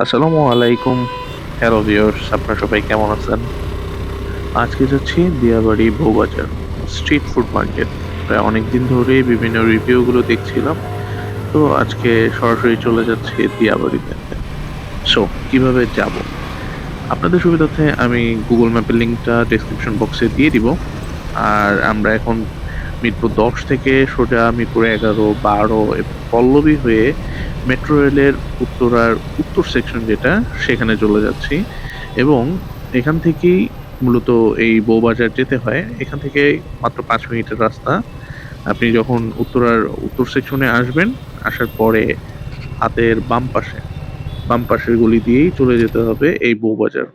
আসসালামু আলাইকুম। Hello viewers, আপনারা সবাই কেমন আছেন? আজকে যাচ্ছি Diabari Bowbazar street food market. প্রায় অনেকদিন ধরেই বিভিন্ন রিভিউ গুলো দেখছিলাম, তো আজকে সরাসরি চলে যাচ্ছি দিয়াবাড়িতে। সো কিভাবে যাব? আপনাদের সুবিধার্থে আমি গুগল ম্যাপের লিঙ্কটা ডেসক্রিপশন বক্সে দিয়ে দিব। আর আমরা এখন মিরপুর ১০ থেকে সোজা মিরপুর ১১, ১২ এবং পল্লবী হয়ে মেট্রো রেলের উত্তরার উত্তর সেকশন যেটা, সেখানে চলে যাচ্ছি। এবং এখান থেকেই মূলত এই বউবাজার যেতে হয়। এখান থেকে মাত্র ৫ মিনিটের রাস্তা। আপনি যখন উত্তরার উত্তর সেকশনে আসবেন, আসার পরে হাতের বাম পাশের গলি দিয়েই চলে যেতে হবে এই বউবাজার।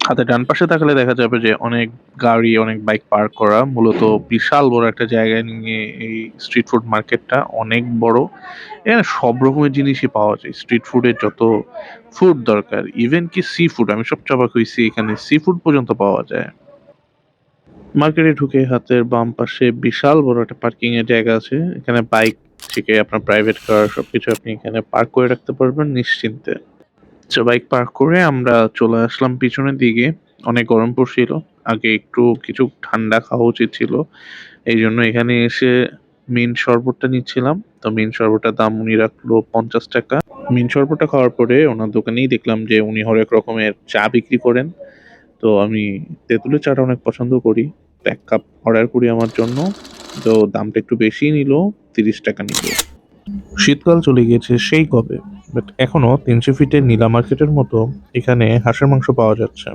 হাতের ডান পাশে তাকালে দেখা যাবে যে অনেক গাড়ি, অনেক বাইক পার্ক করা। মূলত বিশাল বড় একটা জায়গায় নিয়ে এই স্ট্রিট ফুড মার্কেটটা অনেক বড়। এখানে সব রকমের জিনিসই পাওয়া যায়। স্ট্রিট ফুডের যত ফুড দরকার, ইভেন কি সি ফুড, আমি সবচেয়ে অবাক হইছি এখানে সি ফুড পর্যন্ত পাওয়া যায়। মার্কেটে ঢুকে হাতের বাম পাশে বিশাল বড় একটা পার্কিং এর জায়গা আছে। এখানে বাইক থেকে আপনার প্রাইভেট কার সবকিছু আপনি এখানে পার্ক করে রাখতে পারবেন নিশ্চিন্তে। আচ্ছা, বাইক পার্ক করে আমরা চলে আসলাম পিছনের দিকে। অনেক গরম পড়ছিল। আগে একটু কিছু ঠান্ডা খাওয়া উচিত ছিল। এই জন্য এখানে এসে মিন্ট শরবতটা নিচ্ছিলাম। তো মিন্ট শরবতটার দাম উনি রাখলো ৫০ টাকা। মিন্ট শরবতটা খাওয়ার পরে ওনার দোকানেই দেখলাম যে উনি হরেক রকমের চা বিক্রি করেন। তো আমি তেঁতুলের চাটা অনেক পছন্দ করি। তো ১ কাপ অর্ডার করি আমার জন্য। তো দামটা একটু বেশিই নিল, ৩০ টাকা নিল। শীতকাল চলে গিয়েছে সেই কবে, বাট এখনো ৩০০ ফিটের নীলা মার্কেটের মতো এখানে হাঁসের মাংস পাওয়া যাচ্ছে।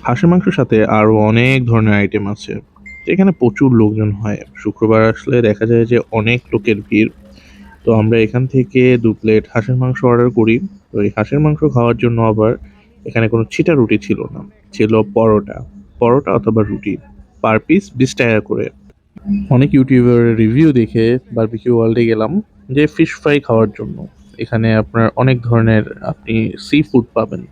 হাঁসের মাংসের সাথে আরো অনেক ধরনের আইটেম আছে। এখানে প্রচুর লোকজন হয়, শুক্রবার আসলে দেখা যায় যে অনেক লোকের ভিড়। তো আমরা এখান থেকে ২ প্লেট হাঁসের মাংস অর্ডার করি। তো এই হাঁসের মাংস খাওয়ার জন্য আবার এখানে কোনো ছিটা রুটি ছিল না, ছিল পরোটা। পরোটা অথবা রুটি, পার পিস ২০ টাকা করে। অনেক ইউটিউবের রিভিউ দেখে বারবিকিউ ওয়ার্ল্ডে গেলাম যে ফিশ ফ্রাই খাওয়ার জন্য। এখানে আপনার অনেক ধরনের আপনি সি ফুড পাবেন।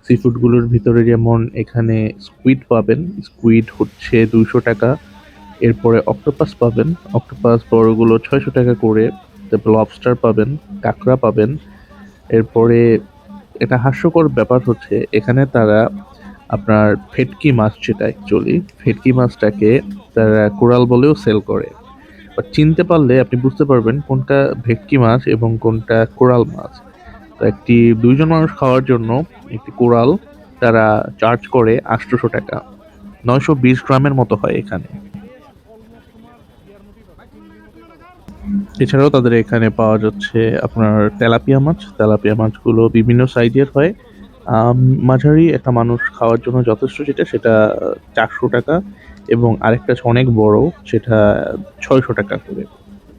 সি ফুডগুলোর ভিতরে যেমন এখানে স্কুইড পাবেন। স্কুইড হচ্ছে ২০০ টাকা। এরপরে অক্টোপাস পাবেন। অক্টোপাস বড়গুলো ৬০০ টাকা করে। তারপর লবস্টার পাবেন, কাঁকড়া পাবেন। এরপরে এটা হাস্যকর ব্যাপার হচ্ছে এখানে তারা আপনার ভেটকি মাছ, যেটা অ্যাকচুয়ালি ভেটকি মাছটাকে তারা কোরাল বলেও সেল করে। বাট চিনতে পারলে আপনি বুঝতে পারবেন কোনটা ভেটকি মাছ এবং কোনটা কোরাল মাছ। তো একটি ২ জন মানুষ খাওয়ার জন্য একটি কোরাল তারা চার্জ করে ৮০০ টাকা। ৯২০ গ্রামের মতো হয় এখানে। এছাড়াও তাদের এখানে পাওয়া যাচ্ছে আপনার তেলাপিয়া মাছ। তেলাপিয়া মাছগুলো বিভিন্ন সাইজের হয়। আম, মাঝারি একটা মানুষ খাওয়ার জন্য যথেষ্ট, যেটা সেটা ৪০০ টাকা। এবং আরেকটা আছে অনেক বড়, সেটা ৬০০ টাকা করে।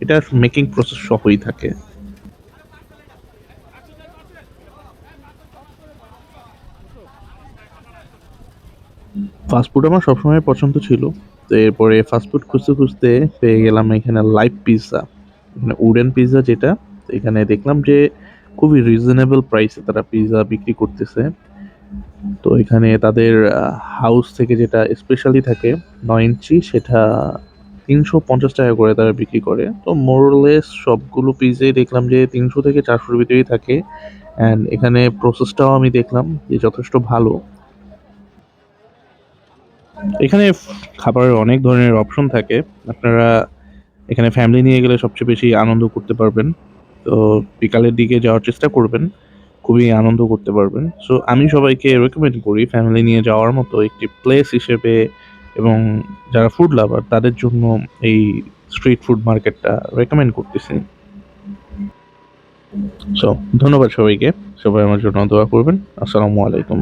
এটা মেকিং প্রসেস সহই থাকে। ফাস্টফুড আমার সবসময় পছন্দ ছিল। তো এরপরে ফাস্টফুড খুঁজতে খুঁজতে পেয়ে গেলাম এখানে লাইভ পিৎজা, মানে উডেন পিৎজা যেটা। তো এখানে দেখলাম যে খুবই রিজনেবল প্রাইসে তারা পিৎজা বিক্রি করতেছে। তো এখানে তাদের হাউস থেকে যেটা স্পেশালি থাকে ৯ ইঞ্চি, সেটা ৩৫০ টাকা করে তারা বিক্রি করে। তো মোরলেস সবগুলো পিৎজাই দেখলাম যে ৩০০ থেকে ৪০০-র ভিতরেই থাকে। অ্যান্ড এখানে প্রসেসটাও আমি দেখলাম যে যথেষ্ট ভালো। এখানে খাবারের অনেক ধরনের অপশন থাকে। আপনারা এখানে ফ্যামিলি নিয়ে গেলে সবচেয়ে বেশি আনন্দ করতে পারবেন। তো বিকালের দিকে যাওয়ার চেষ্টা করবেন, খুবই আনন্দ করতে পারবেন। সো আমি সবাইকে রেকমেন্ড করি ফ্যামিলি নিয়ে যাওয়ার মতো একটি প্লেস হিসেবে। এবং যারা ফুড লাভার তাদের জন্য এই স্ট্রিট ফুড মার্কেটটা রেকমেন্ড করতেছি। সো ধন্যবাদ সবাইকে। সবাই আমার জন্য দোয়া করবেন। আসসালামু আলাইকুম।